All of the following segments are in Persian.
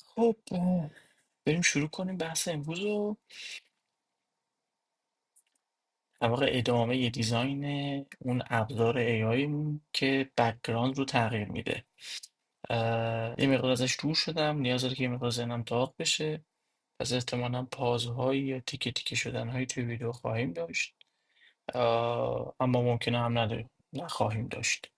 خب بریم شروع کنیم بحث امروز رو. در واقع ادامه یه دیزاین اون ابزار AI که بکگراند رو تغییر میده. یه مقدار ازش دور شدم، نیاز داره که یه مقدار ذهنم داغ بشه. پس احتمالا پازهایی یا تیکه تیکه شدنهایی توی ویدیو خواهیم داشت. اما ممکنه هم نخواهیم داشت.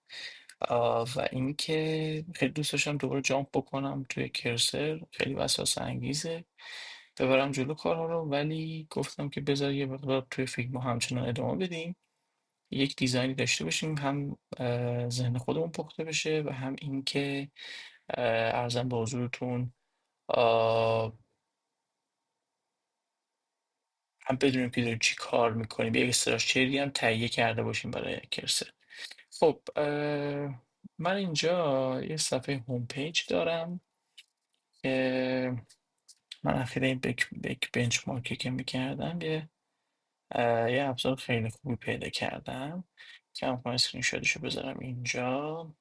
و اینکه خیلی دوست داشتم دوباره جامپ بکنم توی کرسر، خیلی وسواس انگیزه ببرم جلو کارها رو، ولی گفتم که بذار یه مقدار توی فیلم همچنان ادامه بدیم، یک دیزاینی داشته باشیم، هم ذهن خودمون پخته بشه و هم اینکه ارزم به حضورتون آه، هم بدونیم که داریم چی کار میکنیم، یک استراتژی هم تهیه کرده باشیم برای کرسر. خب من اینجا یه صفحه هوم پیج دارم که من اخیرا این بک بنچمارکی که میکردم یه ابزار خیلی خوبی پیدا کردم که من کنم اسکرین شاتشو بذارم اینجا.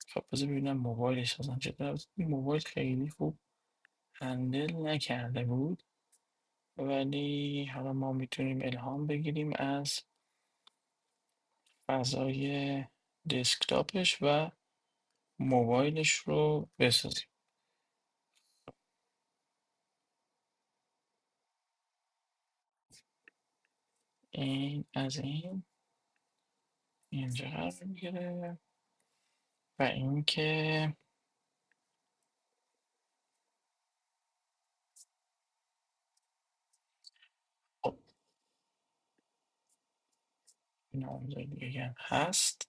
خب بذار ببینم موبایلش اصلا چطور. این موبایل خیلی خوب هندل نکرده بود، ولی حالا ما میتونیم الهام بگیریم از فضای دسکتاپش و موبایلش رو بسازیم. این از اینجا قرار میگیره و اینکه خب نامزد دیگه هم هست.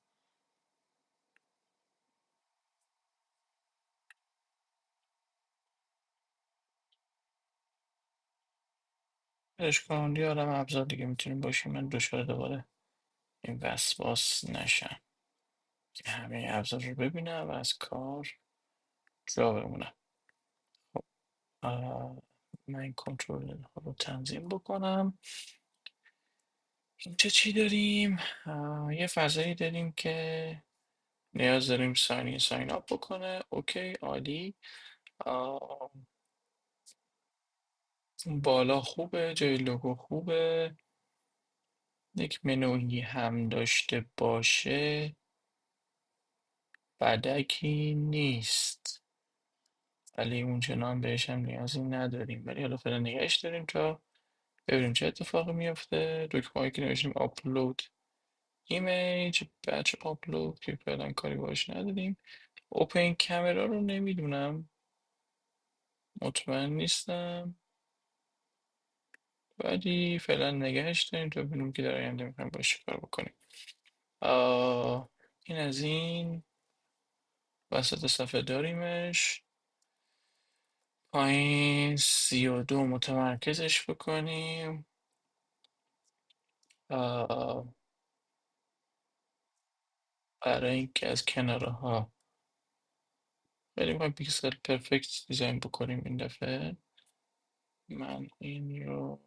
اشکال آدم ابزار دیگه میتونیم باشیم، من دچار دوباره این وسواس نشم که همه ابزار رو ببینم و از کار جا بمونم. خب من این کنترل ها رو تنظیم بکنم. اینجا چی داریم؟ یه فضایی داریم که نیاز داریم ساین اپ بکنه. اوکی، عالی. آه، اون بالا خوبه، جای لوگو خوبه. یک منوی هم داشته باشه بدکی نیست، ولی اونچنان بهش هم نیازی نداریم، ولی حالا فعلا نگهش داریم تا ببینیم چه اتفاقی میفته. دکمه‌ای که نوشتیم آپلود ایمیج، بچ آپلود که فعلا کاری باش نداریم. اوپن کامرا رو نمیدونم، مطمئن نیستم، ولی فعلا نگهش داریم تا ببینیم که در آینده میخوایم باش کار بکنیم. این از این. وسط صفحه داریمش پایین 32 متمرکزش بکنیم. برای اینکه از کناره ها بریم و پیکسل پرفکت دیزاین بکنیم این دفعه. من این رو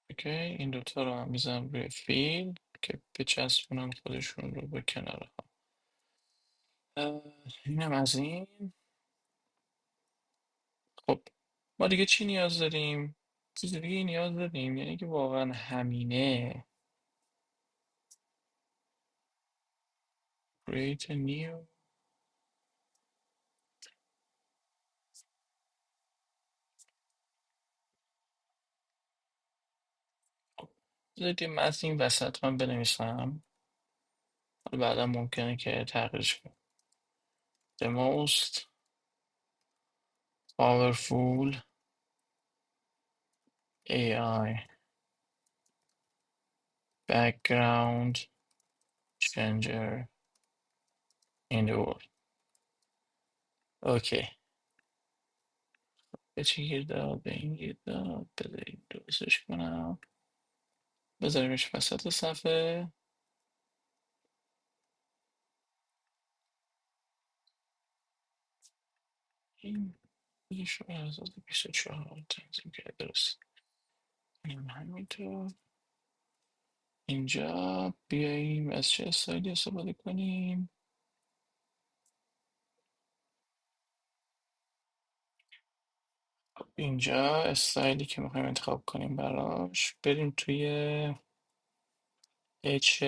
اوکی، این دوتا رو هم میزنم روی فیل که بچسبونم خودشون رو به کناره ها. اینم از این. خب ما دیگه چی نیاز داریم؟ چیز دیگه نیاز داریم، یعنی که واقعا همینه. create a new. خب بذارید یه متن این وسط من بنویسم، بعدا ممکنه که تغییرش کنم. The most powerful AI background changer in the world. اوکی، به چی گیر داد؟ به این گیر داد. بذاریم درستش کنم، بذاریمش وسط صفحه. این بودش رو 2024 تنظیم کرده درست. این همینطور. اینجا بیاییم از چه استایلی استفاده کنیم. اینجا استایلی که میخوایم انتخاب کنیم براش، بریم توی H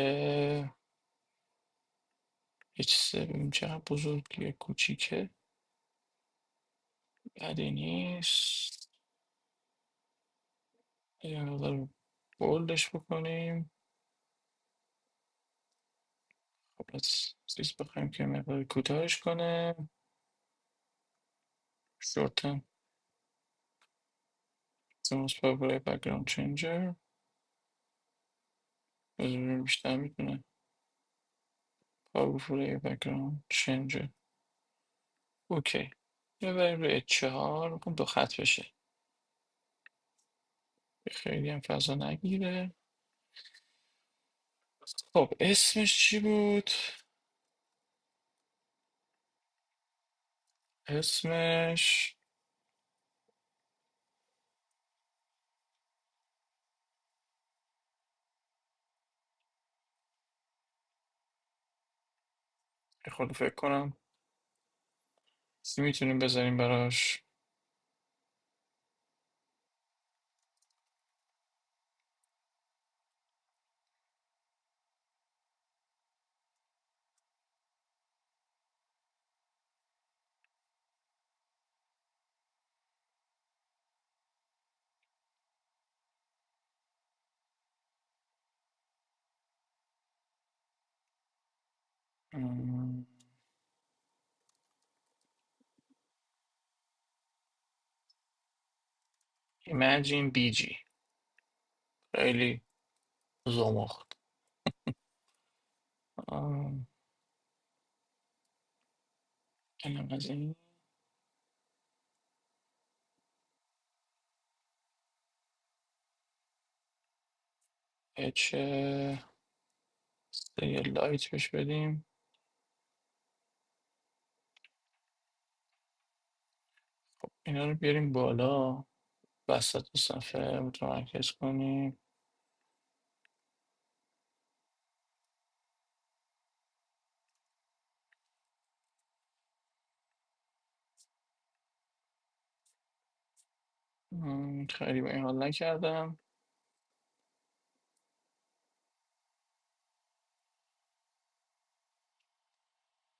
H3 ببینیم چقدر بزرگیه کوچیکه. بدی نیست. یه مقدار بولدش بکنیم. خب از چیز بخوایم که مقدار کوتاهش کنه. shorten the most popular background changer. بذاریم بیشتر میتونه powerful background changer. اوکی. ببریم روی H4 میخوام دو خط بشه، خیلی هم فضا نگیره. خب اسمش چی بود؟ اسمش خود فکر کنم چی میتونیم بذاریم براش. م، Imagine BG. خیلی زمخت. آم، اینم از این. H یه لایت بهش بدیم. اینا رو بیاریم بالا، وسط صفحه متمرکز کنیم. خیلی به این حال نکردم.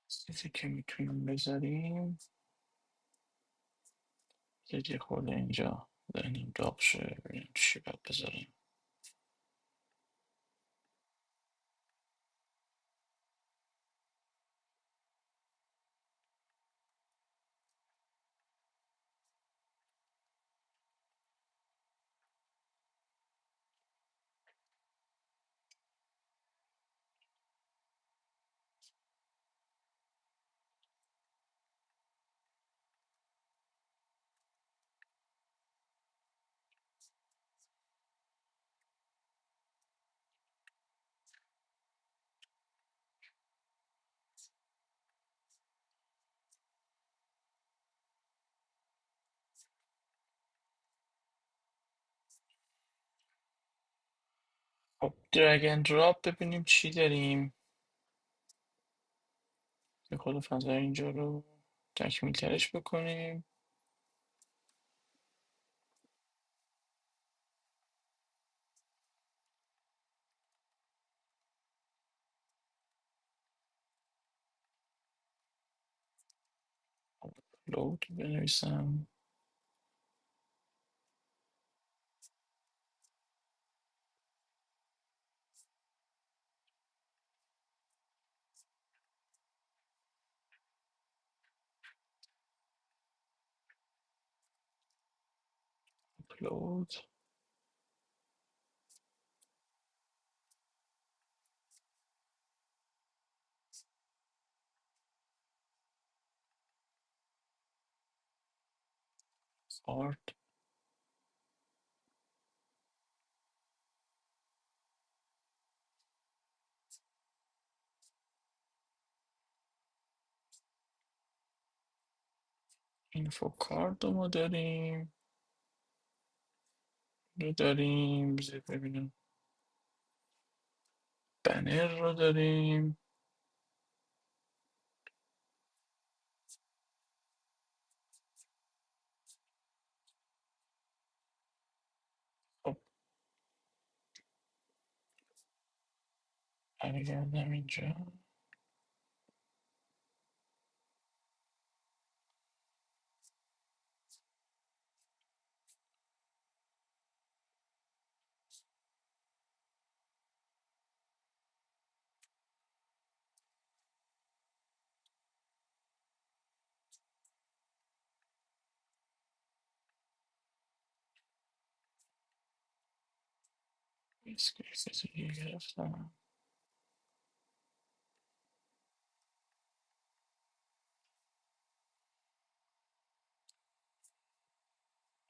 چیزی که میتونیم بذاریم یه خورده اینجا ذهنم داغ شه، ببینیم چی باید بذاریم. خب درگ اند دراپ ببینیم چی داریم. یه خود فضای اینجا رو تکمیل ترش بکنیم. لود بنویسم. لود آرت اینفو کارت رو ما داریم. رو داریم، بذار ببینم بنر رو داریم. خب برگردم اینجا. اسکریپت دیگه گرفتم.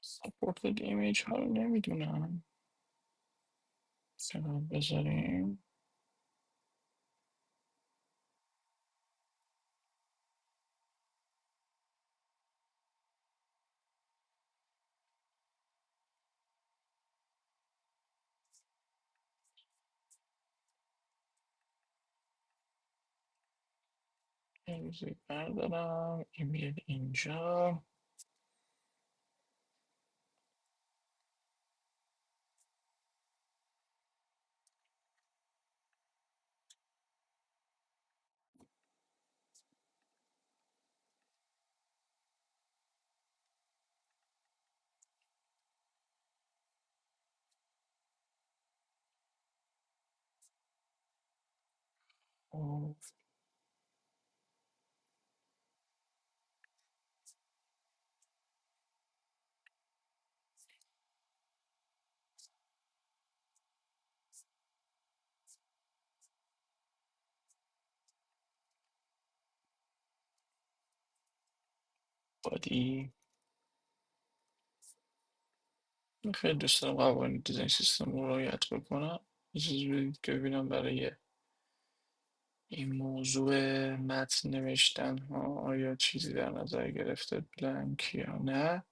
سپورت ایمیج ها رو نمیدونم. فقط بذاریم. موزیک بردارم، ایمیل اینجا. خب، بادی. خیلی دوست دارم قوانین دیزاین سیستم رو رعایت بکنم. یه چیزی بدید که ببینم برای این موضوع متن نوشتن ها آیا چیزی در نظر گرفته بلانک یا نه.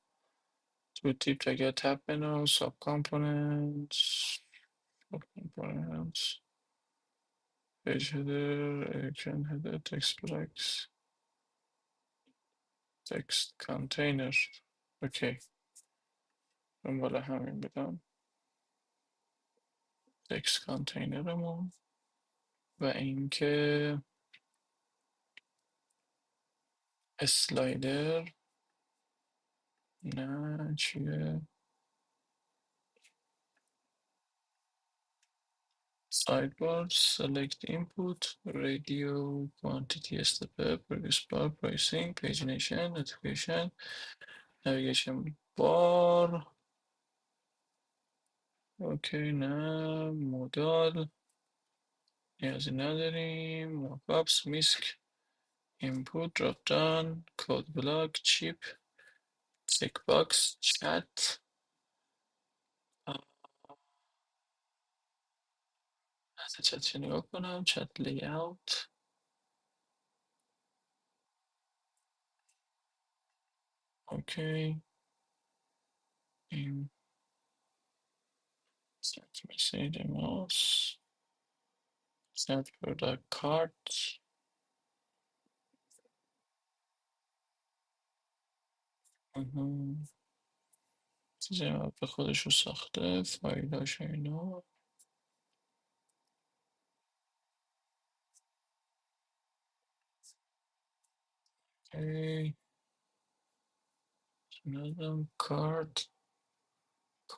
تو تیپ اگر تب بنا ساب کامپوننتس، ساب کامپوننتس، پیج هدر، ایکن هدر، تکست بلاکس، تکست کانتینر. اوکی، دنبال همین بدم. تکست کانتینرمون و اینکه اسلایدر. نه چیه؟ Sidebar, select input, radio, quantity, step, progress bar, pricing, pagination, notification, navigation bar. اوکی نه. مودال نیازی نداریم. مارکاپس میسک input drop down code block chip checkbox chat. از چت چه نگاه کنم. چت layout. اوکی. این set message mouse set product cart. چیزی به خودش رو ساخته. فایلاش و اینا. اوکی. نظم کارد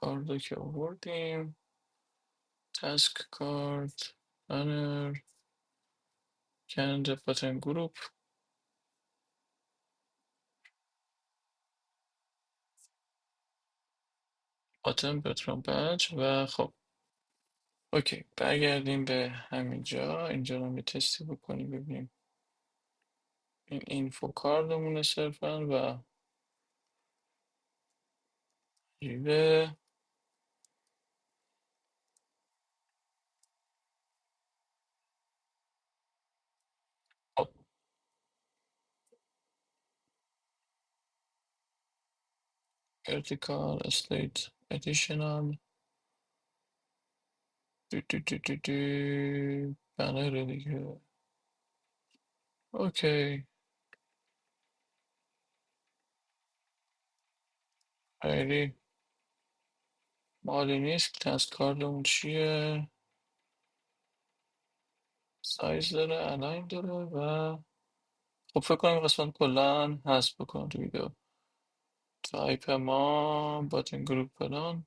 رو که آوردیم. تاسک کارد، بانر، کلندر، باتن گروپ، باتن پترون بچ و خب اوکی برگردیم به همینجا. اینجا رو یه تستی بکنیم ببینیم این اینفو کاردمونه صرفا و ریوه. خب ارتیکال استیت ادیشنال دو. بنره دیگه. اوکی. خیلی مالی نیست. تست کارد چیه؟ سایز داره، الاین داره و خب فکر کنم این قسمت کلا هست بکن تو ویدیو. تایپ ما باتن گروپ فلان.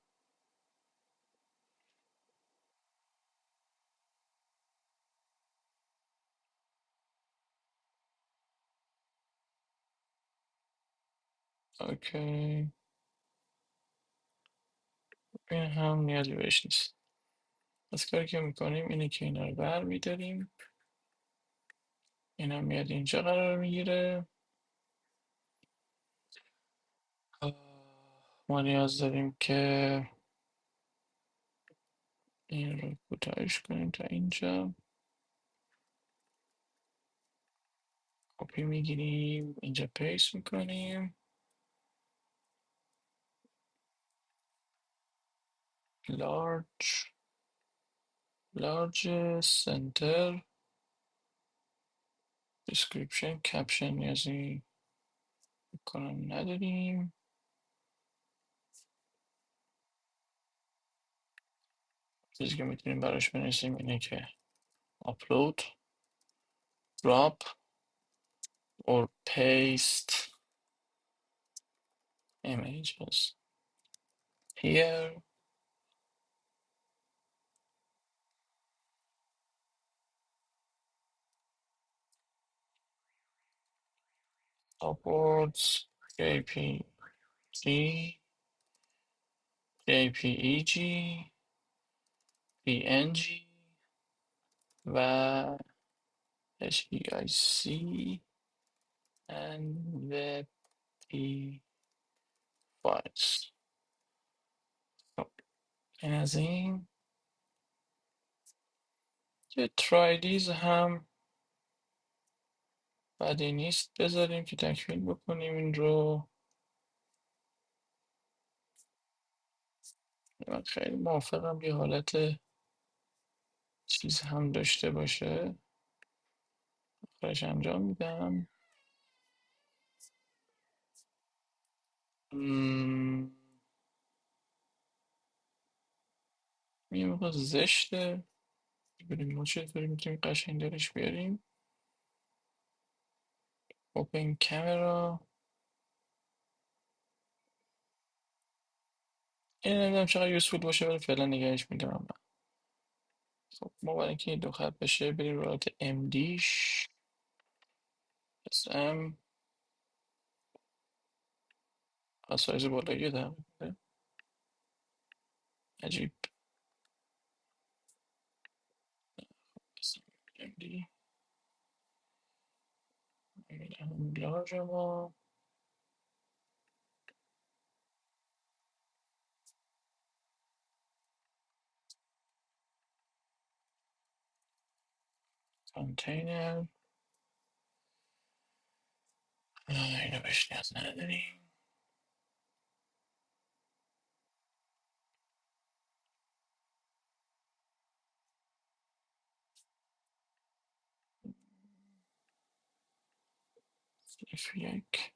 اوکی. این هم نیازی بهش نیست. از کاری که میکنیم اینه که اینا رو بر میداریم. این هم میاد اینجا قرار میگیره. ما نیاز داریم که این رو کوتاهش کنیم تا اینجا. کپی میگیریم اینجا پیست میکنیم. لارج لارج سنتر دیسکریپشن کپشن نیازی کنم نداریم. چیزی که میتونیم براش بنویسیم اینه که upload drop or paste images here. Uploads JPG JPEG PNG و HEIC and WebP files. خب این از این. یه ترایلیز هم بدی نیست بذاریم که تکمیل بکنیم این رو. من خیلی موافقم یه حالت چیز هم داشته باشه. آخرش انجام میدم. یه موقع زشته. بریم ما چطوری میتونیم قشنگ درش بیاریم. اوپن کامرا. این نمیدونم چقدر یوزفول باشه ولی فعلا نگهش میدارم. خب ما برای اینکه این دو خط بشه بریم رو حالت MDش SM از سایز بالایی در میاره. عجیب. MD همون لارج ما کانتینر اینو بهش نیاز نداریم. F1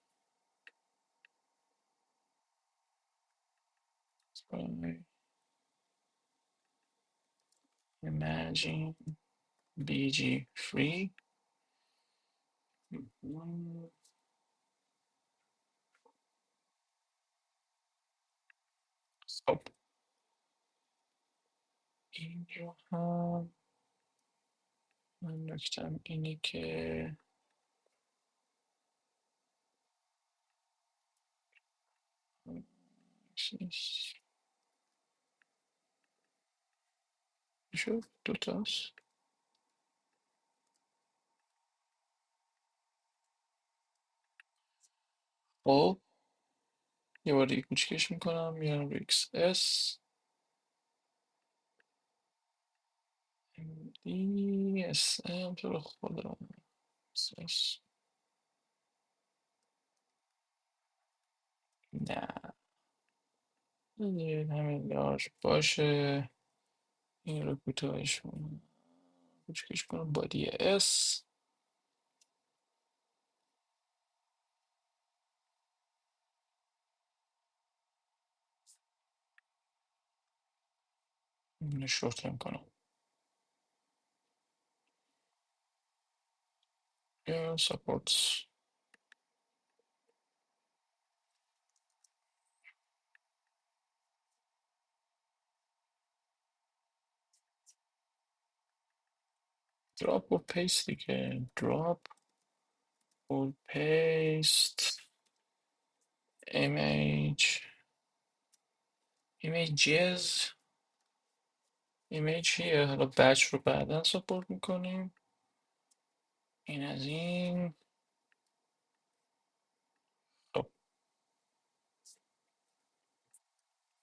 Imagine BG free. خب این رو هم من نکتم اینه که شد دوتاست. خب یه بار دیگه کوچکش میکنم میارم رو XS MD SM تو رو خدا XS. نه بذارید همین لارج باشه. این رو کوچکش کنم بادی اس. اینو شورت کنم. یا سپورتس دراپ و پیست دیگه. دراپ و پیست. ایمیج. ایمیجز. ایمیج چیه؟ حالا بچ رو بعدا سپورت میکنیم. این از این. خب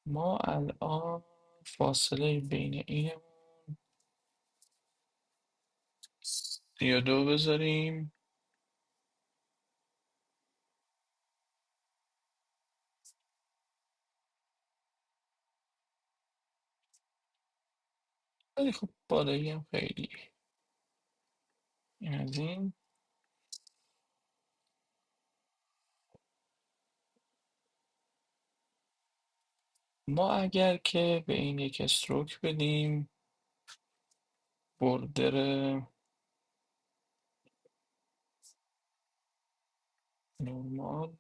ما الان فاصله بین این 32 بذاریم. ولی خب بالایی هم خیلی. این از این. ما اگر که به این یک استروک بدیم بوردر نورمال.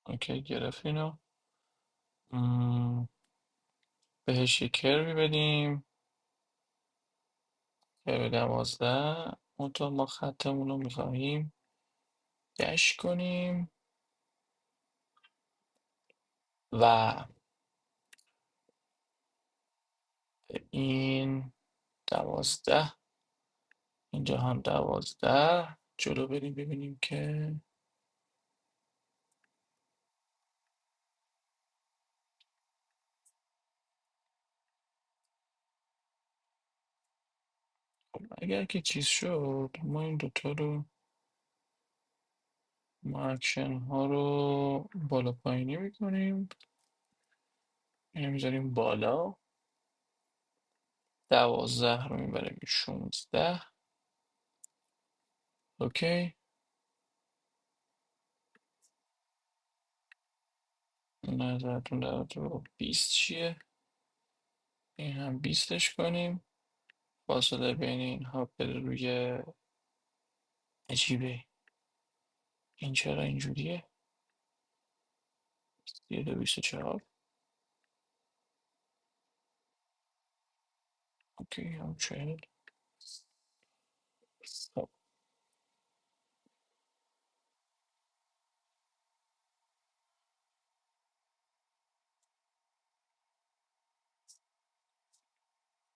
اوکی گرفت اینو. بهش یک کروی بدیم. کرو 12. منتها ما خطمون رو میخواهیم دش کنیم و این 12. اینجا هم 12. جلو بریم ببینیم که خب اگر که چیز شد ما این دوتا رو، ما اکشن ها رو بالا پایینی میکنیم. اینو میذاریم بالا. 12 رو میبریم 16. اوکی. نظرتون در تو 20 چیه؟ این هم 20ش کنیم. فاصله بین اینها بره روی عجیبه. این چرا اینجوریه؟ 24. اوکی هم 40. خب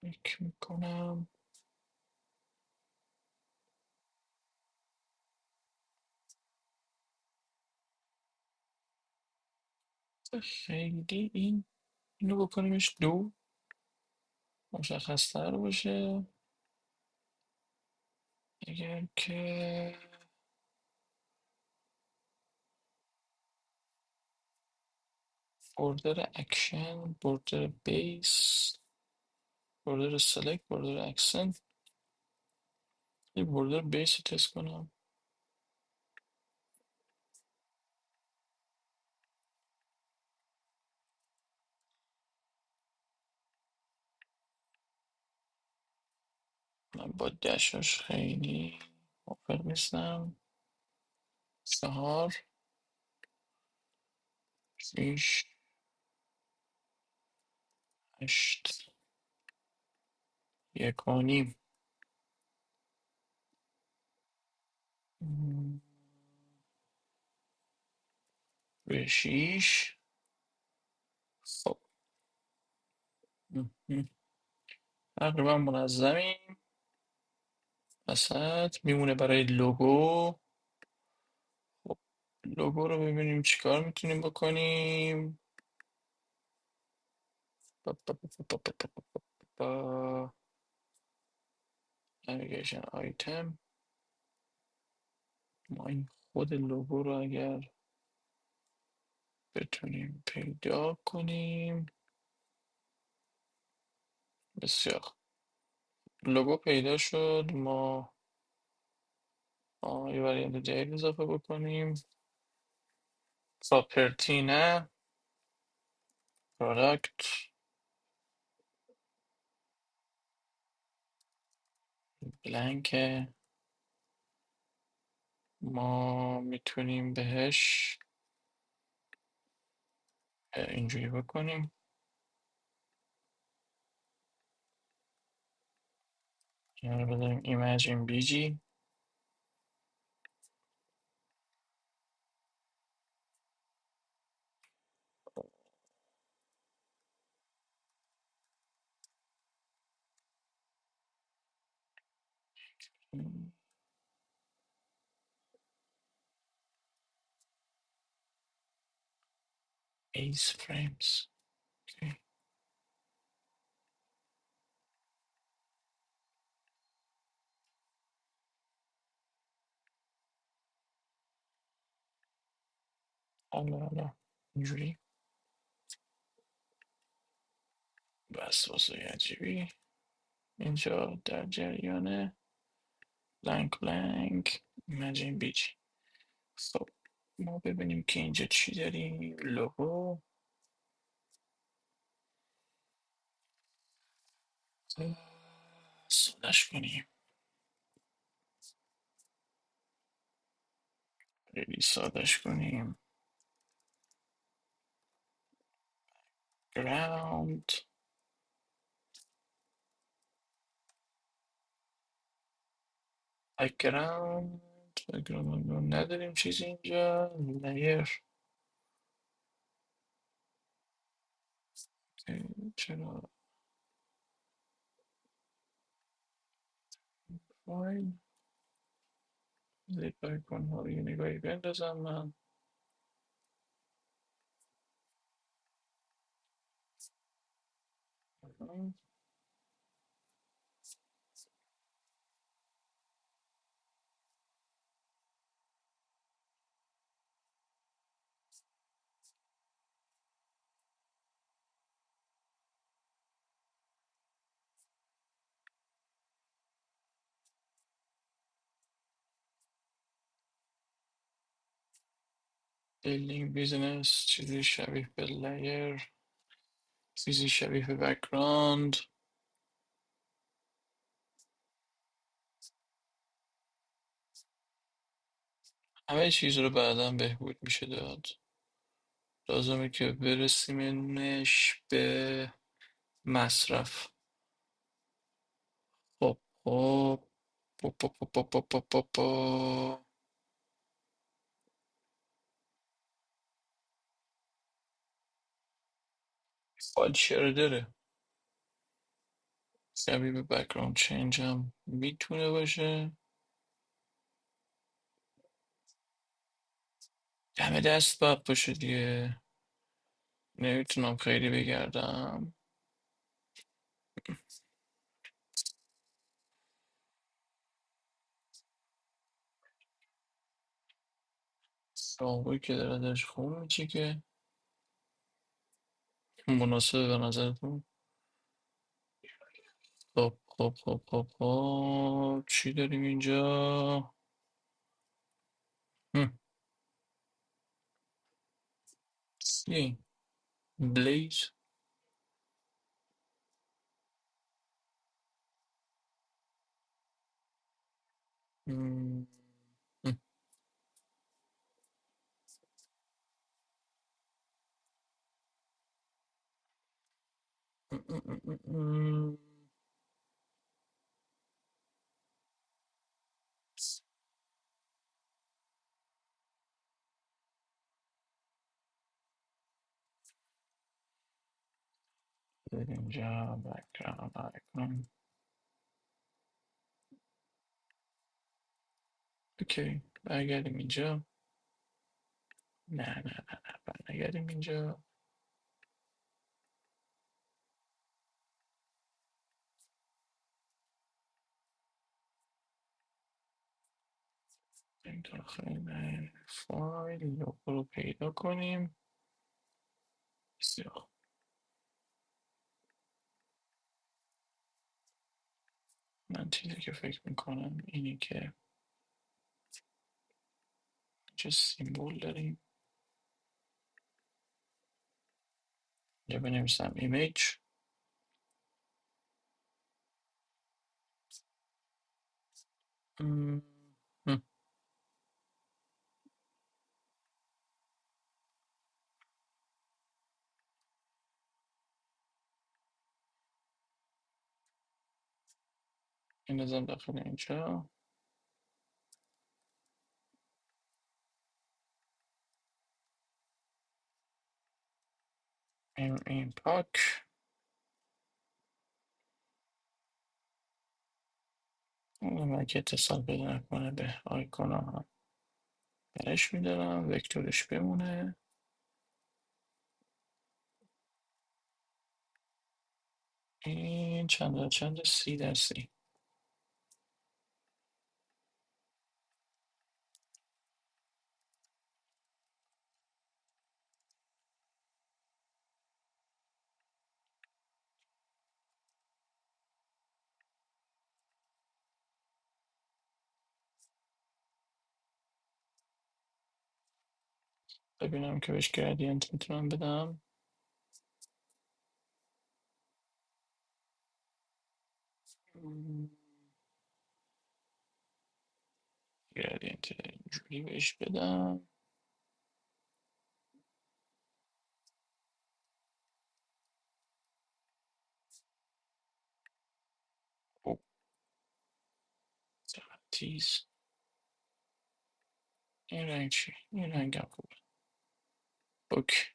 فکر میکنم خیلی اینو بکنیمش 2 مشخص تر باشه. اگر که بوردر اکشن، بوردر بیس، بوردر سلکت، بوردر اکسنت. یه بوردر بیس رو تست کنم. من با دشاش خیلی موافق نیستم. 4 6 8 1.5 به 6. خب تقریبا منظمیم. وسط میمونه برای لوگو. خب لوگو رو ببینیم چیکار میتونیم بکنیم. با با با با با با با با. نویگیشن آیتم. ما این خود لوگو رو اگر بتونیم پیدا کنیم. بسیار خوب. لوگو پیدا شد. ما یه وریانت جدید اضافه بکنیم. پراپرتی نه، پروداکت بلنک. ما میتونیم بهش اینجوری بکنیم. اینا رو بذاریم ایمیجین بیجی. ایس فریمز. حالا اینجوری بس واسه عجیبی اینجا در جریان بلانک بلانک ایمیجین بیجی. خب ما ببینیم که اینجا چی داریم. لوگو سادش کنیم، خیلی سادش کنیم. گراوند بک‌گراند نداریم چیزی اینجا. لیر چرا فایل زیپ آیکون ها رو یه نگاهی بندازم من. بیلدینگ بیزنس چیزی شبیه به لیر، چیزی شبیه به بک‌گراند. همه چیز رو بعدا بهبود میشه داد. لازمه که برسیمش به مصرف. خب خب پا. فایل چرا داره شبیه به بک‌گراند چینج هم میتونه باشه. دم دست باید باشه دیگه، نمیتونم خیلی بگردم. راهوی که داره ازش خون میچی که مناسبه به نظرتون. خب چی داریم اینجا. هم. چی؟ بلیز. هم. هم. هم. بریم اینجا بک‌گراند آیکون. اوکی برگردیم اینجا. نه برگردیم اینجا. این داخل فایل لوگو رو پیدا کنیم. بسیار. من چیزی که فکر میکنم اینه که چه سیمبول داریم. یا بنویسم ایمیج. م، م، این نظام داخل اینجا. این پاک. اون اگه اتصال پیدا نکنه به آیکون ها برش میدارم وکتورش بمونه. این چند در چند 30 در 30. ببینم که بهش گردینت میتونم بدم. گردینت اینجوری بهش بدم. او چقدر تیز. این رنگ چی؟ این رنگ هم خوبه. اوکی.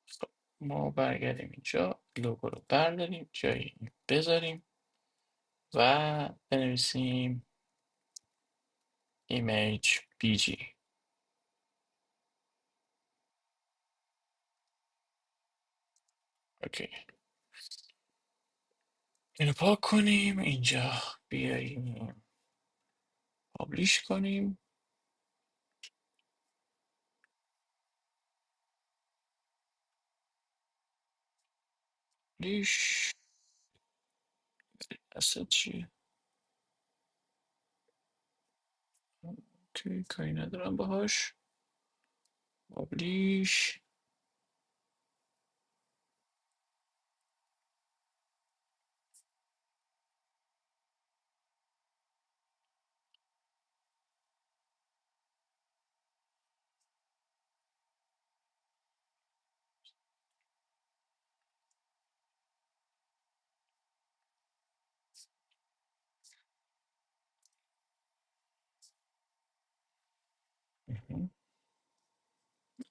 خب ما برگردیم اینجا لوگو رو برداریم جایی بذاریم و بنویسیم ایمیج BG. اوکی. اینو پاک کنیم اینجا. بیاییم پابلیش کنیم. لیش اصلا چیه؟ اوکی کاری ندارم باهاش. پابلیش.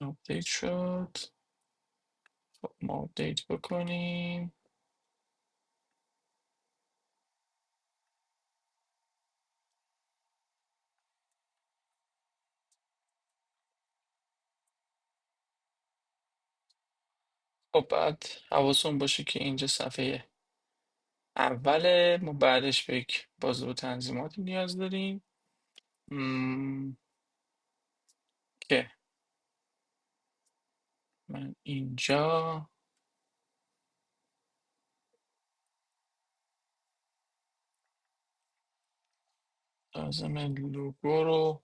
آپدیت شد. خب ما آپدیت بکنیم. خب بعد حواسون باشه که اینجا صفحه اوله. ما بعدش به یک بازه تنظیماتی نیاز داریم که من اینجا لازم لوگو رو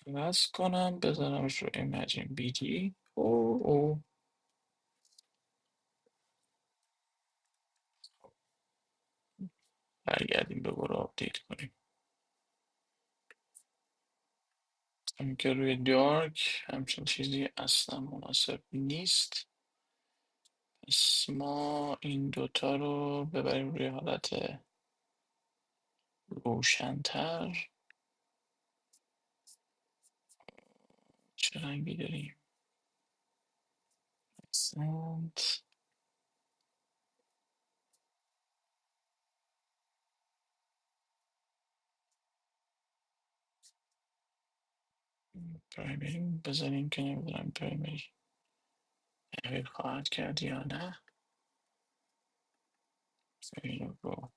عوض کنم بذارمش رو ایمیجین BG. او برگردیم به برو آپدیت کنیم. همین که روی دارک همچین چیزی اصلا مناسب نیست. پس ما این دوتا رو ببریم روی حالت روشن‌تر. چه رنگی داریم؟ اکسنت. پرایمری بذاریم که نمیدونم پرایمری تغییر خواهد کرد یا نه. اینو رو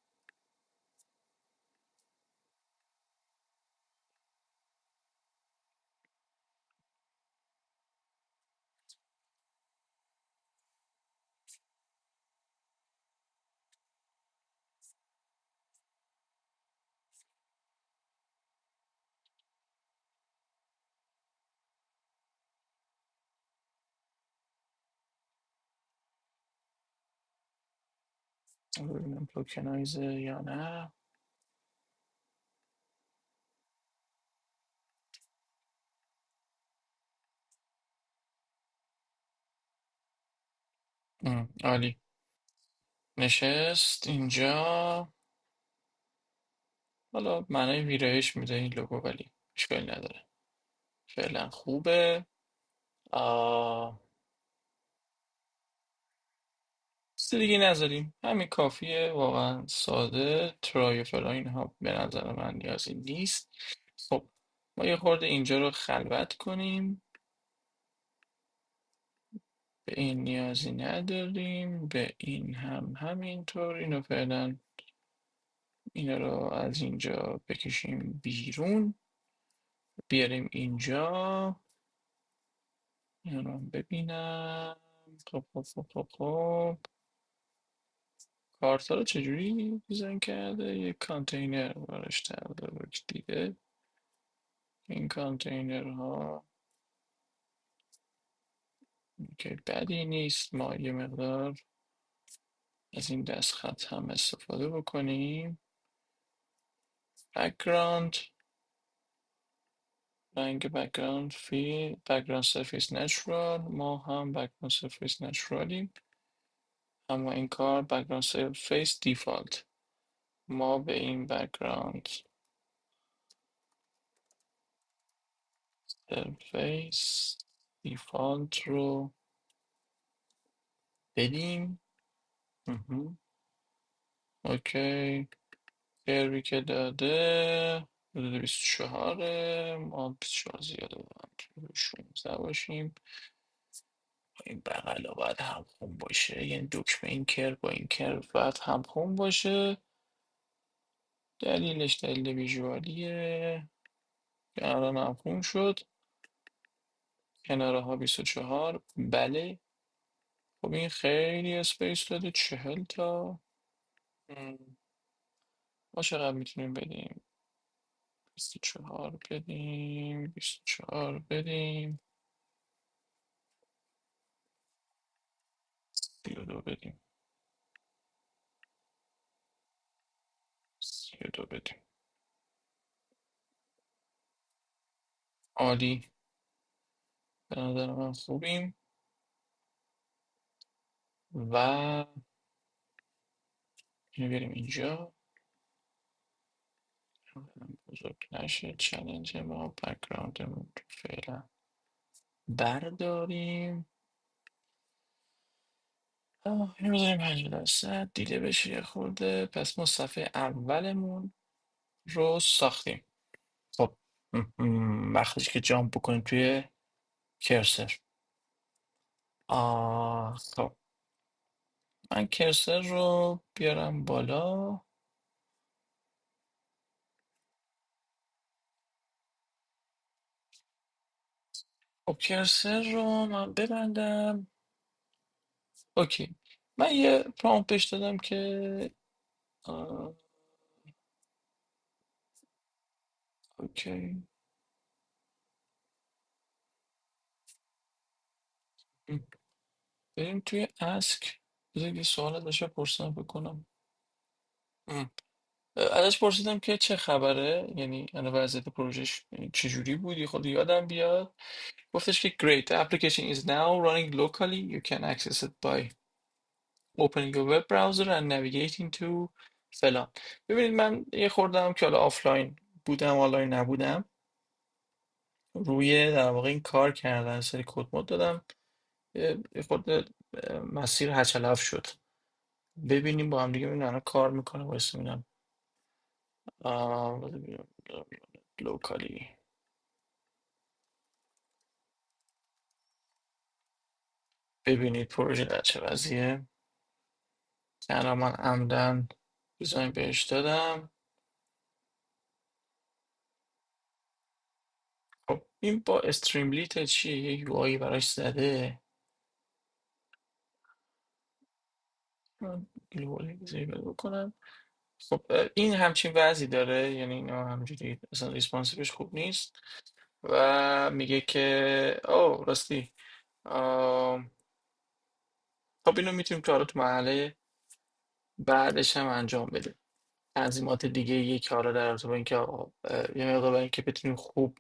ببینم توکنایزه یا نه. عالی. نشست اینجا. حالا معنای ویرایش میده این لوگو، ولی اشکالی نداره، فعلا خوبه. چیز دیگه نذاریم، همین کافیه، واقعا ساده. ترای و فلان اینها به نظر من نیازی نیست. خب ما یه خورده اینجا رو خلوت کنیم. به این نیازی نداریم، به این هم همینطور. اینو فعلا اینا رو از اینجا بکشیم بیرون، بیاریم اینجا. اینو رو ببینم. خب کارتا رو چجوری دیزاین کرده؟ یه کانتینر براش تعداد دیده. این کانتینرها که بدی نیست، ما یه مقدار از این دست خط هم استفاده بکنیم. بک‌گراند، رنگ بک‌گراند بک‌گراند سرفیس نچرال، ما هم بک‌گراند سرفیس نچرالیم، اما این کار بک‌گراند سرفیس دیفالت. ما به این بک‌گراند سرفیس دیفالت رو بدیم. اوکی. کروی که داده حدود 24، ما 24 زیاده بودم 16 باشیم. این بغل ها باید همخون باشه، یعنی دکمه این کرو با این کرو باید همخون باشه. دلیلش دلیل ویژوالیه که الان همخون شد. کناره ها 24. بله. خب این خیلی اسپیس داده، 40 تا. ما چقدر میتونیم بدیم؟ 24 بدیم، 24 بدیم، 32 بدیم، 32 بدیم. عالی. به نظر من خوبیم. و اینو بریم اینجا. بزرگ نشه چلنج ما. بک‌گراندمون رو فعلا برداریم. اینو بذاریم 50% دیده بشه یه خورده. پس ما صفحه اولمون رو ساختیم. خب وقتش که جامپ بکنیم توی کرسر. خب من کرسر رو بیارم بالا. خب کرسر رو من ببندم. اوکی. من یه پرامپت بهش دادم که آه، اوکی. بریم توی اسک. بذار یه سوال ازش بپرسم بکنم. ازش پرسیدم که چه خبره، یعنی الان وضعیت پروژهش چجوری بود، یه خود یادم بیاد. گفتش که great, the application is now running locally, you can access it by opening your web browser and navigating to فلان. ببینید من یه خوردم که حالا آفلاین بودم آنلاین نبودم، روی در واقع این کار کردن سری کد مد دادم. یه خورده مسیر هچلف شد. ببینیم با هم دیگه ببینیم الان کار میکنه. واسه ببینم لوکالی. ببینید پروژه در چه وضعیه. الان من عمدن دیزاین بهش دادم. خب این با استریملیت چیه؟ یه یو آی براش زده. من گلوبال دیزیبل بکنم. خب این همچین وضعی داره، یعنی اینا همجوری اصلا ریسپانسیوش خوب نیست. و میگه که او راستی خب اینو میتونیم که حالا تو مرحله بعدش هم انجام بدیم تنظیمات دیگه یک حالا در رابطه با اینکه آقا یه مقدار برای اینکه بتونیم خوب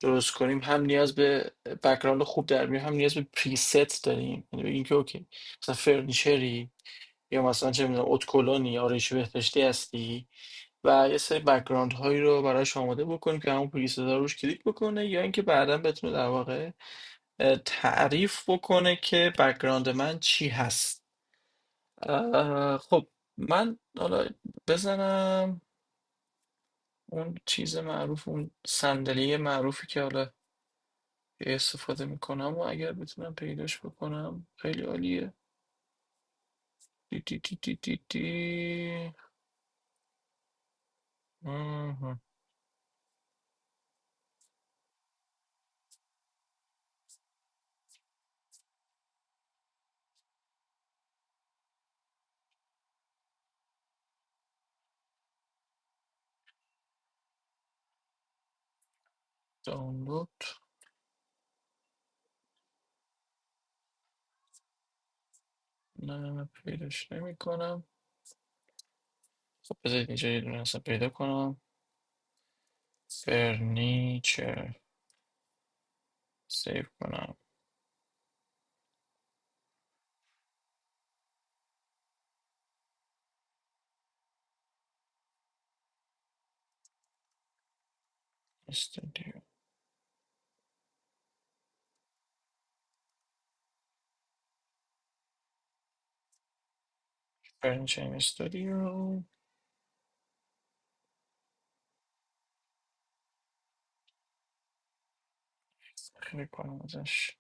درست کنیم هم نیاز به بک‌گراند خوب در میاریم هم نیاز به پریست داریم یعنی بگیم که اوکی مثلا فرنیچری یا مثلا چه میدونم اتکلونی آرایشی بهداشتی هستی و یه سری بک‌گراند هایی رو براش آماده بکنیم که همون پریست رو روش کلیک بکنه یا اینکه بعدا بتونه در واقع تعریف بکنه که بک‌گراند من چی هست خب من حالا بزنم اون چیز معروف اون صندلی معروفی که حالا استفاده میکنم و اگر بتونم پیداش بکنم خیلی عالیه دی دی دی دی دی دی. مهم. دانلود نه پیداش نمیکنم خب بذارید اینجا یه دونه اصلا پیدا کنم فرنیچر سیو کنم استودیو فرنیچر استودیو خیلی کنم ازش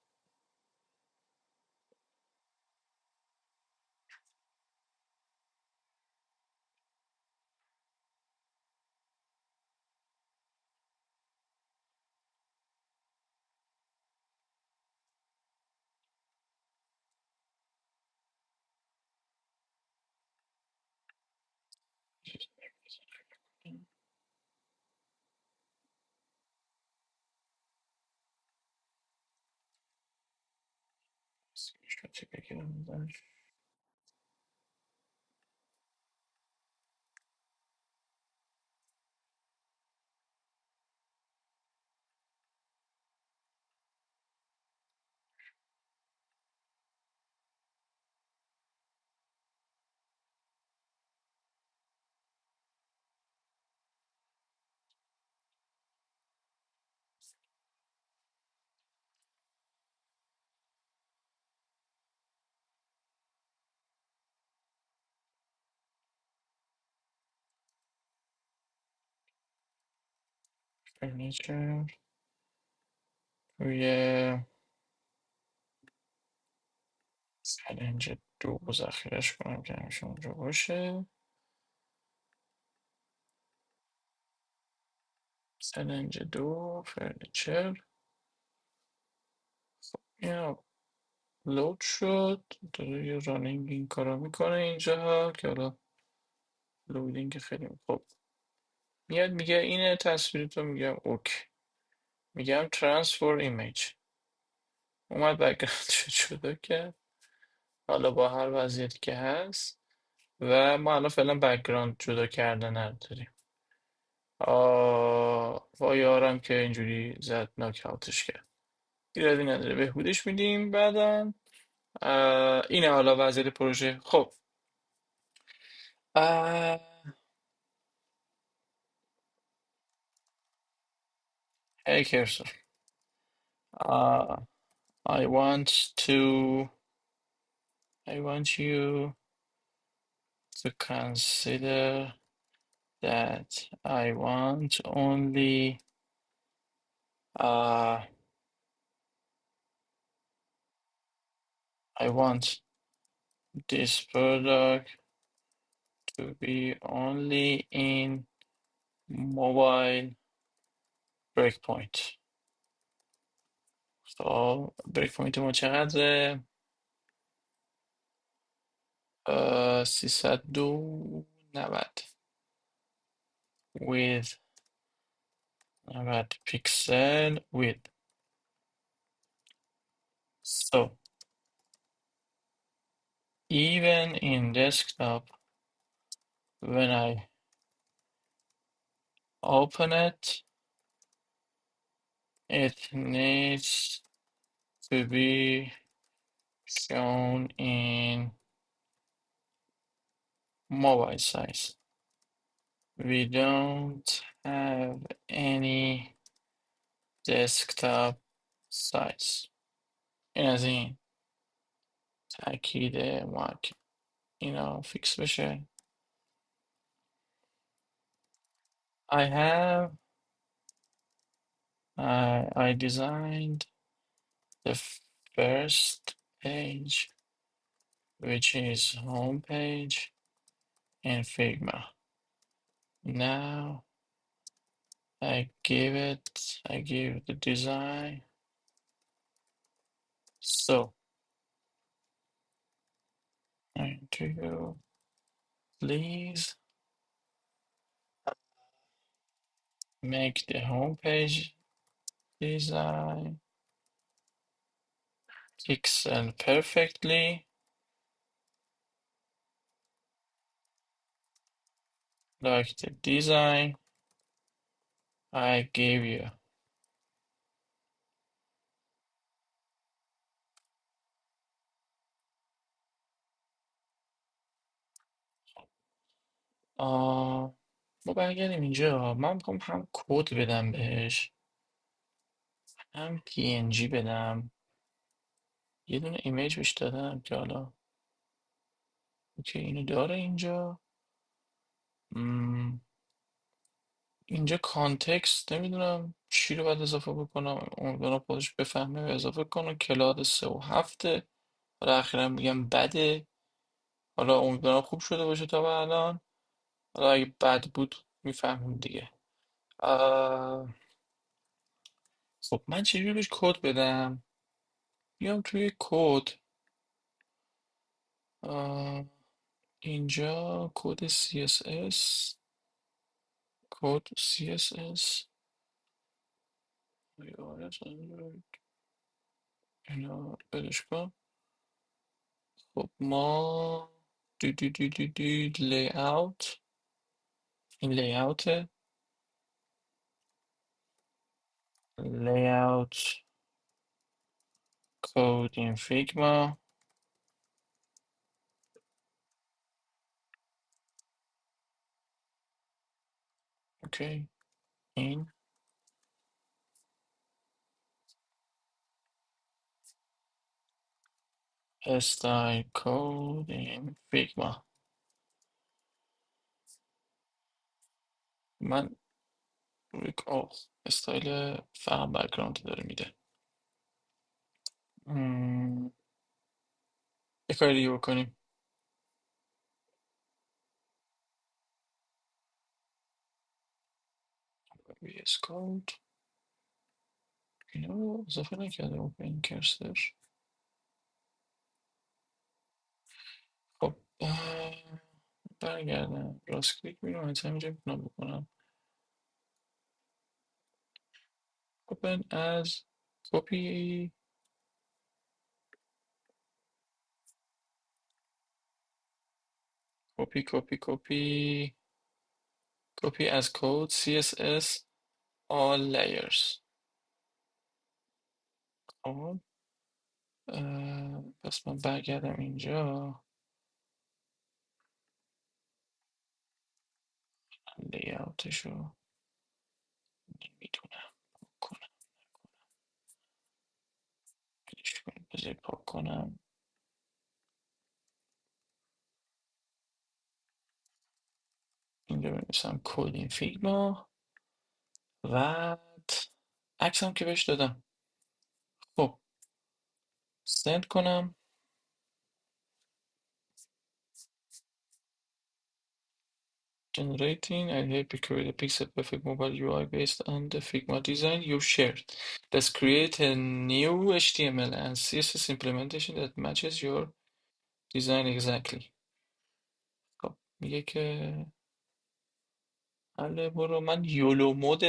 اسکریپت بگیرم ازش فرنیچر روی چلنج دو ذخیرش کنم که همیشه اونجا باشه چلنج دو فرنیچر یا لود شد داره یه رانینگ این کارا میکنه اینجا که حالا لودینگ خیلی خوب میاد میگه اینه تصویرتو میگم اوکی میگم ترانسفور ایمیج اومد بک‌گراند شد کرد حالا با هر وضعیتی که هست و ما الان فعلا بک‌گراند جدا کرده نداریم با یارم که اینجوری زد ناک اوتش کرد ایرادی نداره بهبودش میدیم بعدا اینه حالا وضعیت پروژه خب اه، hey cursor uh, I want to I want you to consider that I want only uh, I want this product to be only in mobile breakpoint خب بریک پوینت ما چقدره 390 with 90 pixel width so even in desktop when I open it, it needs to be shown in mobile size. We don't have any desktop size. این از این تاکید مارک اینا فیکس بشه. I have I designed the first page, which is home page in Figma. Now I give the design. So, and to you, please make the home page design pixel perfectly like the design I gave you. ما برگردیم اینجا. من میخوام هم کد بدم بهش، هم PNG بدم. یه دونه ایمیج بهش دادم که حالا اوکی اینو داره اینجا. اینجا کانتکست نمیدونم چی رو باید اضافه بکنم. امیدوارم خودش بفهمه و اضافه کنم. کلاد 3 و 7. حالا اخیرا میگم بده. حالا امیدوارم خوب شده باشه تا به الان. حالا اگه بد بود میفهمیم دیگه. خب من چجوری بهش کد بدم؟ بیام توی کد، اینجا کد CSS، کد CSS iOS Android، اینا بدش کن. خب ما دی لیاوت، این لیاوت لیاوت کد این فیگما. اوکی این استایل کد این فیگما. من روی استایل فقط بک‌گراند داره میده. یه کاری دیگه بکنیم. VS Code اینو اضافه نکرده اوپن کرسر. خب برگردم راست کلیک می‌کنم اینجا میتونم بکنم open as copy copy copy as code CSS all layers. خب پس من برگردم اینجا لیاوتشو نمیتونم کنم. بذار پاک کنم. اینجا بنویسم کدین فیگما و عکسم که بهش دادم. خب سند کنم. Generating I help you create a pixel perfect mobile UI based on the Figma design you shared. Let's create a new HTML and CSS implementation that matches your design exactly. خب میگه که حالا برو. من یولو مود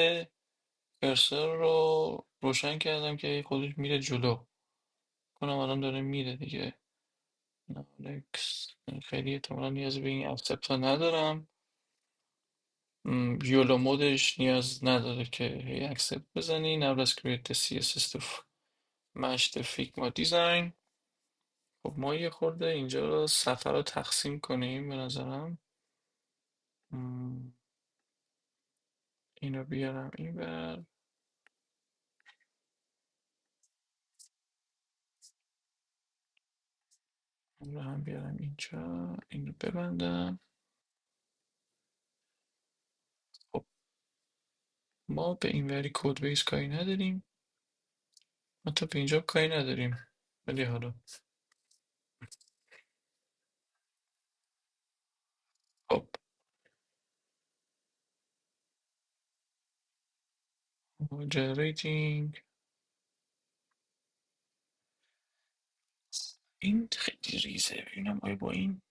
کرسر رو روشن کردم که خودش میره جلو. کنم الان داره میره دیگه. نالکس خیلی احتمالا نیازی به این اکسپت ندارم. یولو مودش نیاز نداره که هی اکسپت بزنی. Now let's create the CSS to match the Figma design. خب ما یه خورده اینجا رو صفحه رو تقسیم کنیم به نظرم. م، اینو بیارم این بر، این رو هم بیارم اینجا، این رو ببندم. خب ما به این وری کد بیس کاری نداریم، حتی به اینجا کاری نداریم، ولی حالا خب جنریتینگ. این خیلی ریزه، ببینم آیا با این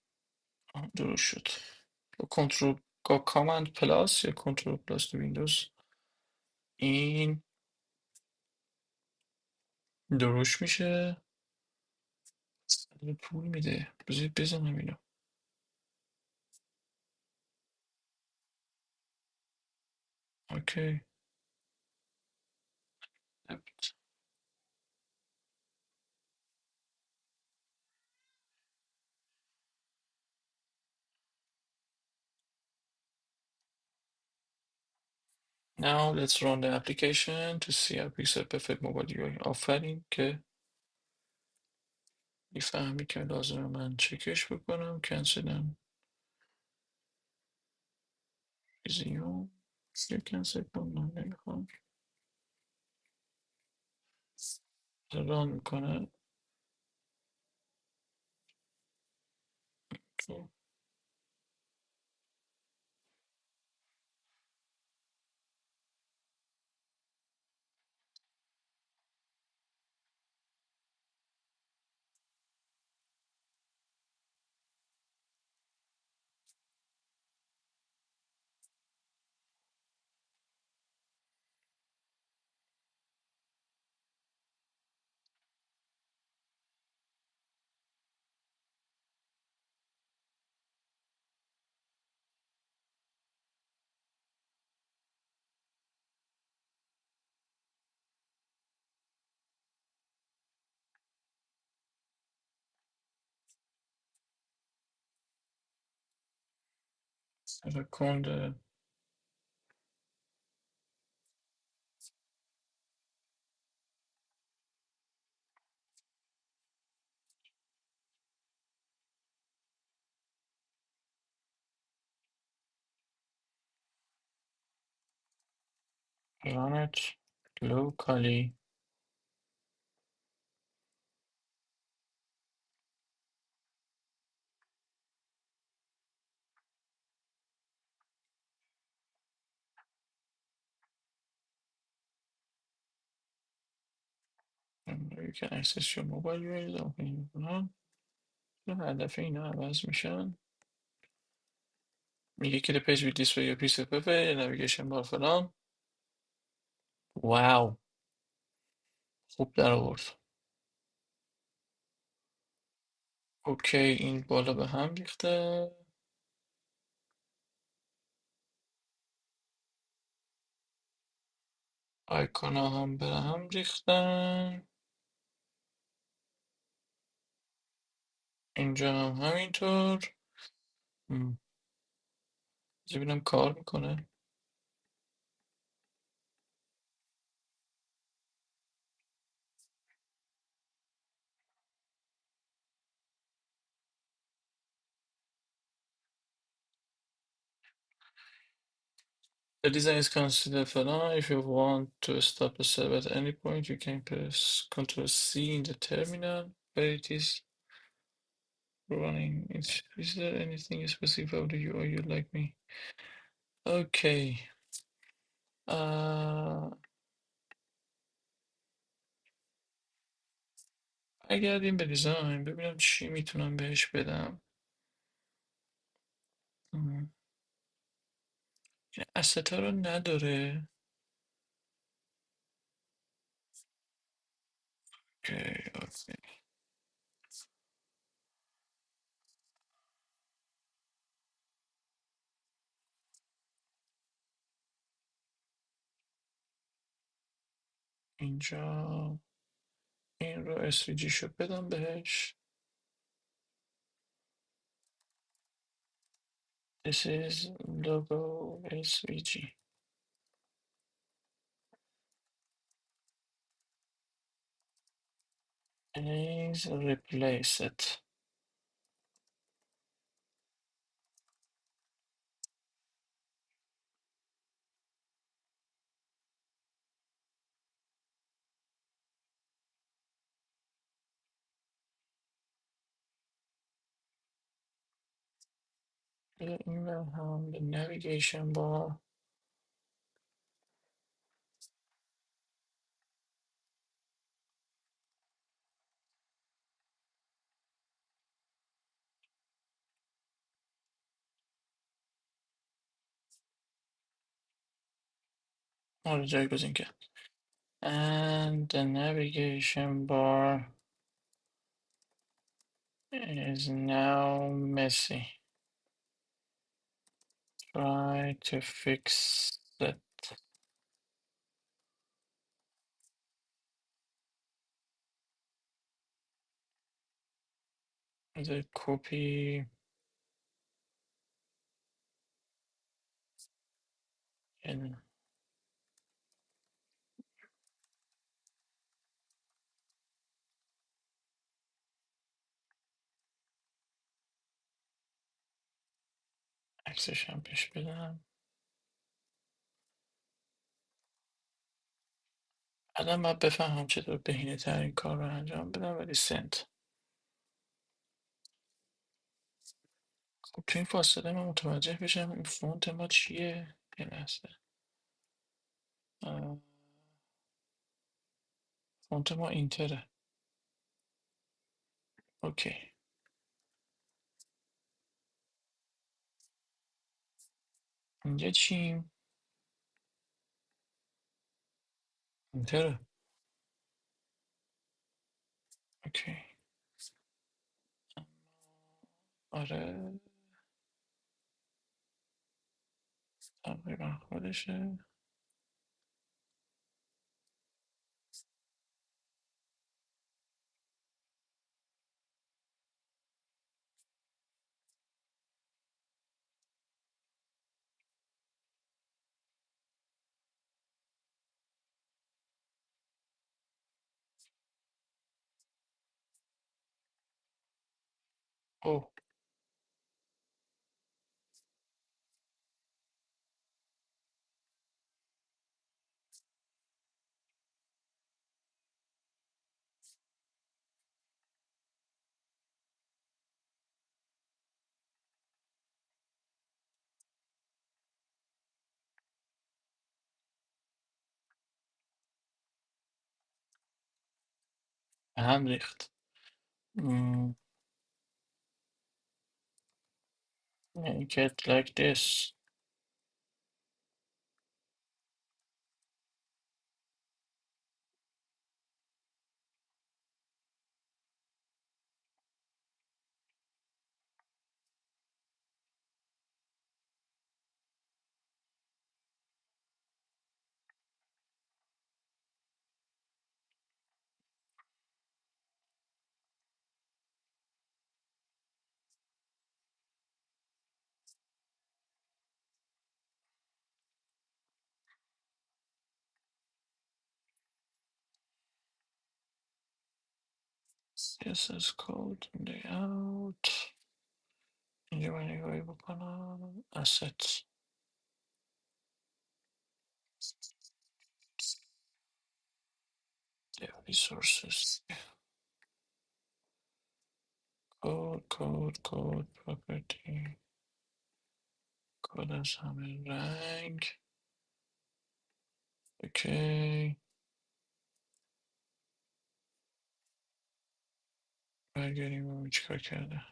درست شد. با کنترل با کامند پلاس یا کنترل پلاس تو ویندوز این درست میشه. داره پول میده، بذارید بزنم اینو. اوکی. Now let's run the application to see how Pixel Perfect Mobile UI. آفرین که میفهمی که لازم من چکش بکنم. کنسلم ریزیوم یا کنسل کنم، نمیخوام ران میکنه. کند run it locally. And you can access your mobile URL. اوکی میکنم. هدف اینا عوض میشن. میگه که the page will display your piece of paper navigation bar فلان. واو، خوب در آورد. اوکی این بالا به هم ریخته. آیکونا هم به هم ریختن. اینجا هم همینطور. م، بذار ببینم کار میکنه. The design is considered فلان. If you want to stop the server at any point, you can press Ctrl C in the terminal where it is running. Is there anything specific about the UI you'd like me? Okay. بگردیم به دیزاین ببینم چی میتونم بهش بدم. م، این استا رو نداره. اوکی اوکی. اینجا این رو SVG شو بدم بهش. This is logo SVG. Please replace it. The email home, the navigation bar. آره جایگزین کرد. And the navigation bar is now messy. Try to fix it. The copy in عکسش هم پیش بدم. الان باید بفهمم چطور بهینه ترین کار رو انجام بدم ولی سنت. خب تو این فاصله من متوجه بشم این فونت ما چیه. یه لحظه. فونت ما اینتره. اوکی. اینجا چیم؟ اینتره. اوکی. آره تقریبا خودشه. اوه به هم ریخت. Mm, make it like this. CSS code layout. اینجا من نگاهی بکنم. assets. resources. code property. کد از همه رنگ. اوکی. برگردیم ببینیم چیکار کرده.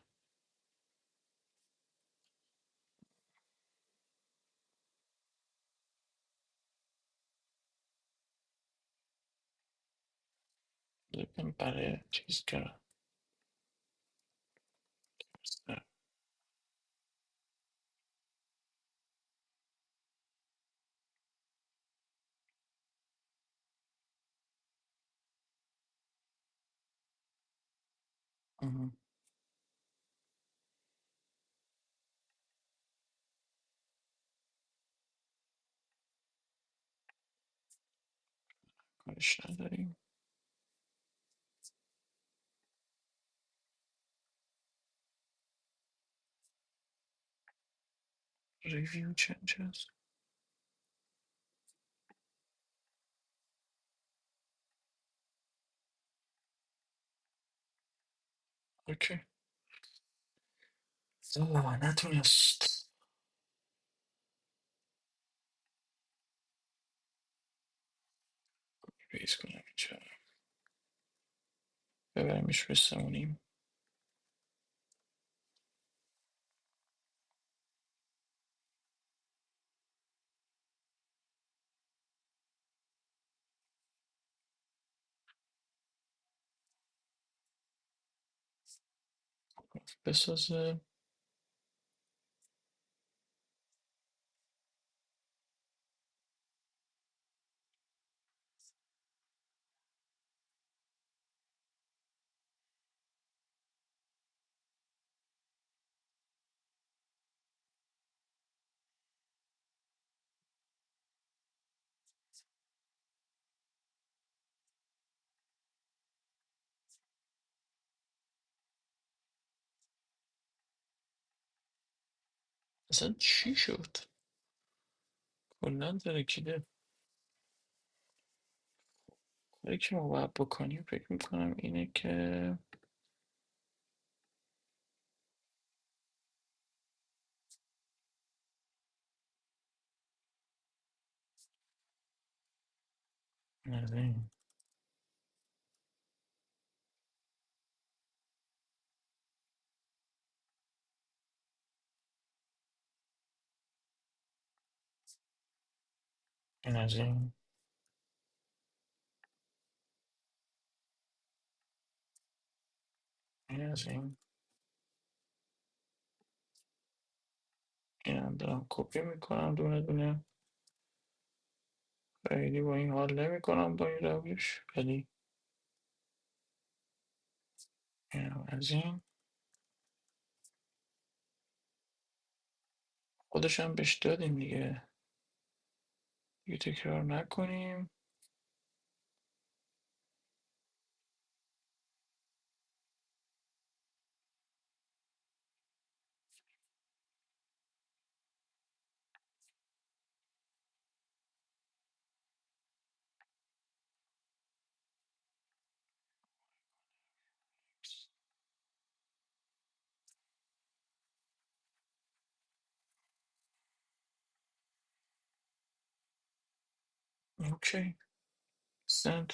ببین برای چیز کرد. مهم. کارش نداریم. ریویو چنجز. اوکی. نتونست. ریز کنم اینجا. ببریمش بسمونیم. بسازه. اصلا چی شد؟ کلا ترکیده. کاری که ما باید بکنیم فکر میکنم اینه که نزدیم. این از این. این از این. این هم دارم کپی میکنم دونه دونه. خیلی با این حال نمیکنم با این روش، ولی این هم از این. خودش هم بهش دادیم دیگه. دیگه تکرار نکنیم. اوکی. سند.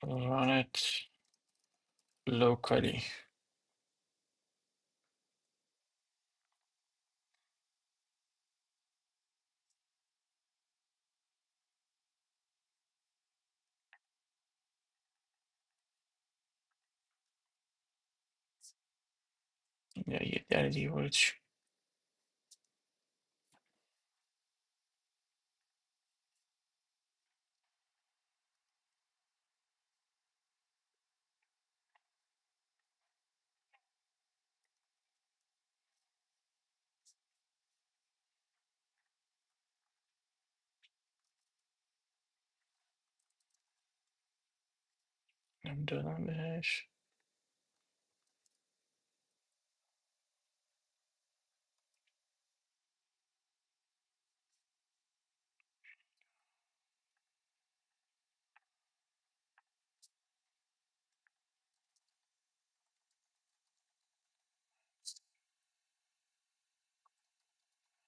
رانت لوکالی. یا یه در دیگه وارد شیم. اینم دادم بهش.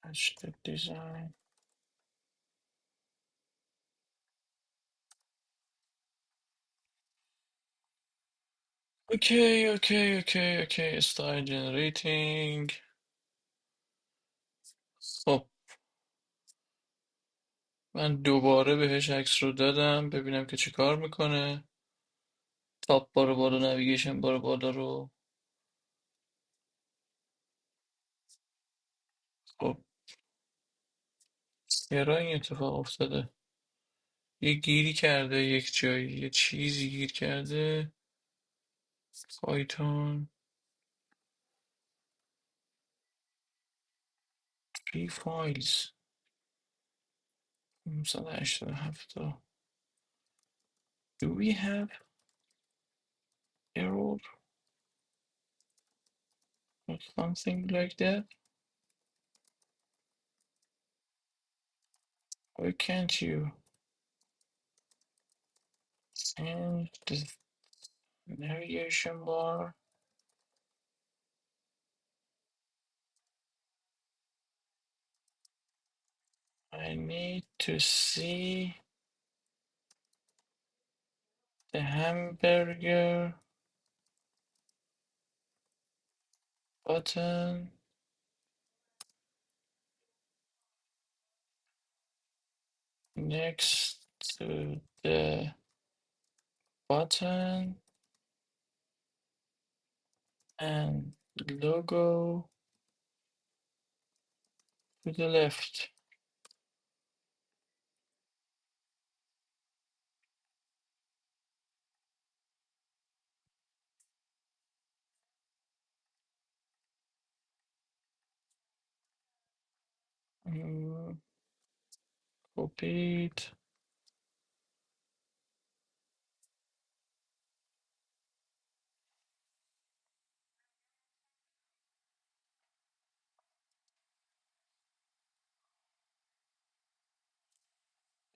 hashtag design. اوکی style generating. خب من دوباره بهش عکس رو دادم ببینم که چی کار میکنه. تاپ بار بالا، نویگیشن بار بالا رو. خب چرا این اتفاق افتاده؟ یه گیری کرده یک جایی، یه چیزی گیر کرده. پایتون 3 فایلز 587 تا. Do we have error or something like that? Why can't you change the navigation bar? I need to see the hamburger button next to the button and logo to the left. Mm, Copied.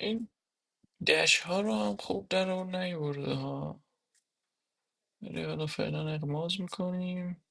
این دش ها رو هم خوب در اون نیورده ها. ولی حالا فعلا اغماز میکنیم.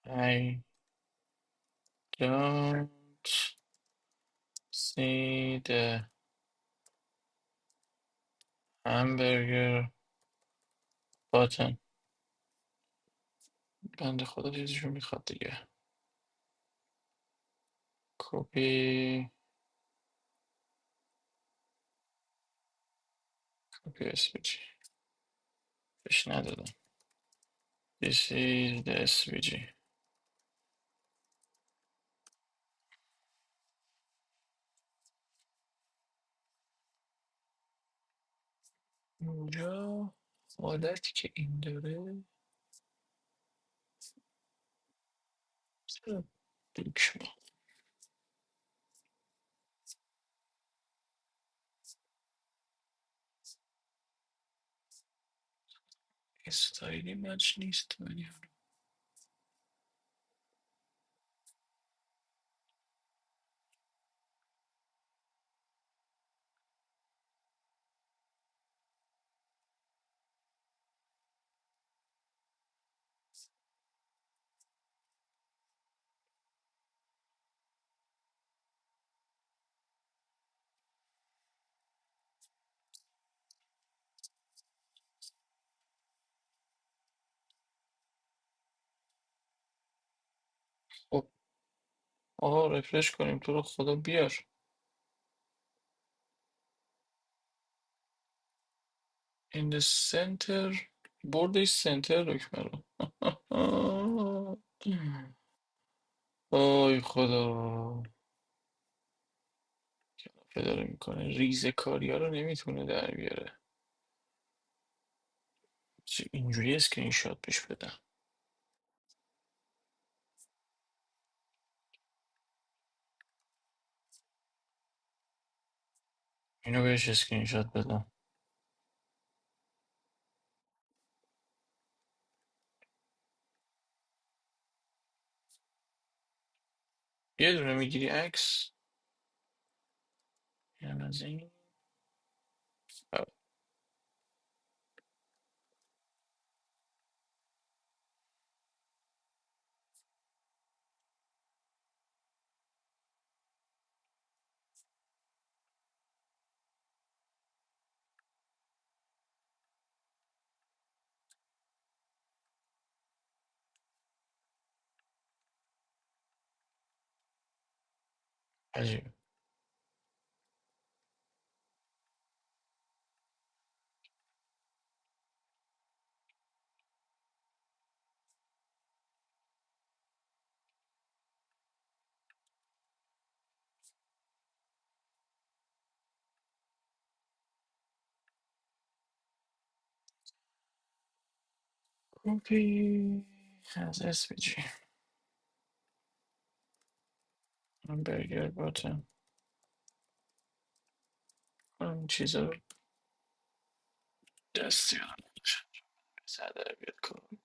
I don't see the hamburger button. بنده خدا چیزشو میخواد دیگه. کپی کپی SVG بهش ندادم. This is the SVG. اینجا حالتی که این داره چرا دکمه استایلی مچ نیست ولی خب آقا رفرش کنیم تو رو خدا بیار. in the center. بردش سنتر دکمه رو. آی خدا. کلافه داره میکنه ریزه کاری ها رو نمیتونه در بیاره. اینجوری اسکرین شات بهش بدم. اینو بهش اسکرین شات بدم. یه دونه میگیری عکس. اینم از این. عجیب. کپی از SVG. برگر باتن. این چیزا رو دستی رو سر بیاد کنم.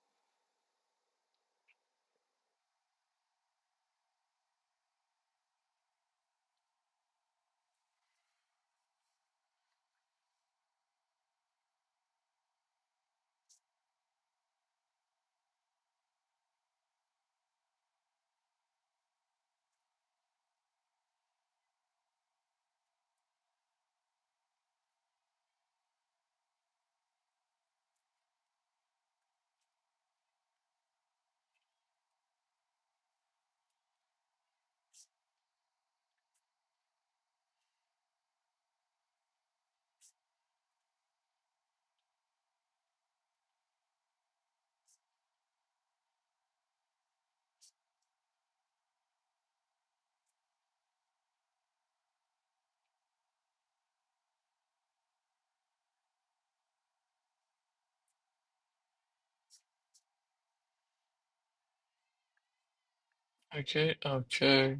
Okay, okay.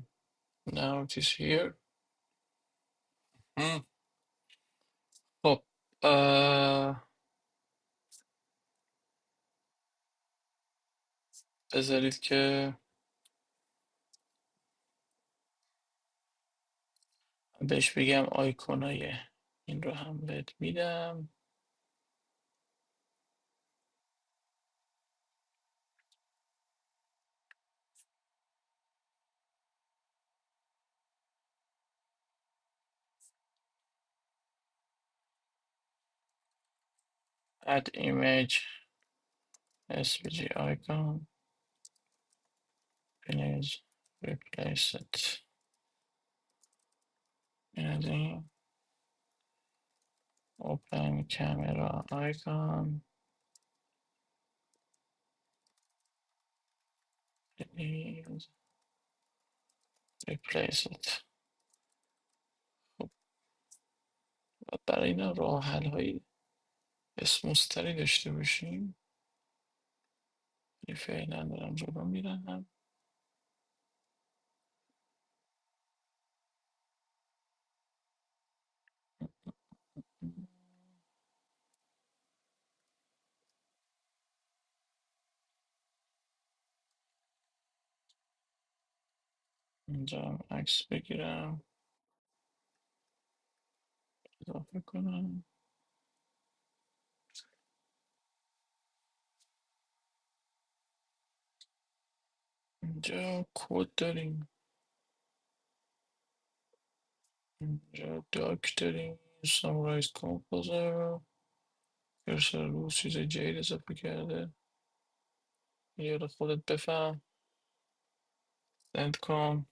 Now it is here. Hmm. خب بذارید که بهش بگم آیکونای این رو هم بهت میدم. add image SVG icon image replace it. این از این open camera icon please replace it. خب برای اینا راه حل هایی اسموستری داشته باشیم. ولی فعلا دارم جلو میرم. اینجا هم عکس بگیرم اضافه کنم. اینجا کد داریم. اینجا داک داریم. سامرایز کامپوزر ارسال رو چیز جدید اضافه کرده. یه رو خودت بفهم. سند کن.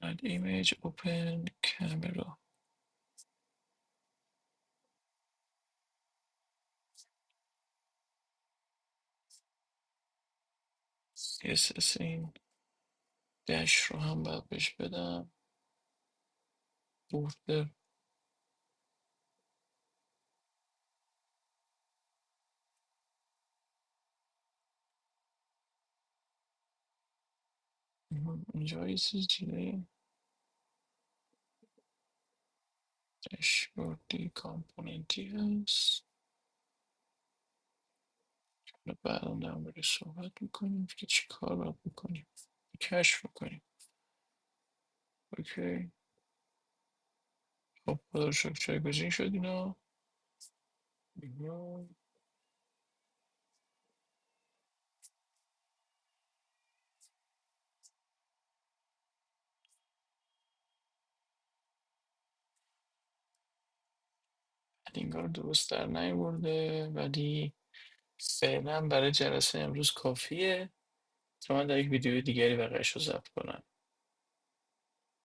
add image open camera. CSS این دش رو هم باید بهش بدم. بورده. اینجا یه چیز دیگه. داشبوردی کامپوننتی هست. حالا بعدا در مورد صحبت میکنیم که چی کار باید بکنیم. کشف میکنیم. اوکی. خب خدا رو شکر جایگزین شد اینا. بعد انگار درست در نیورده ولی فعلا برای جلسه امروز کافیه تا من در یک ویدیو دیگری بقیهش رو ضبط کنم.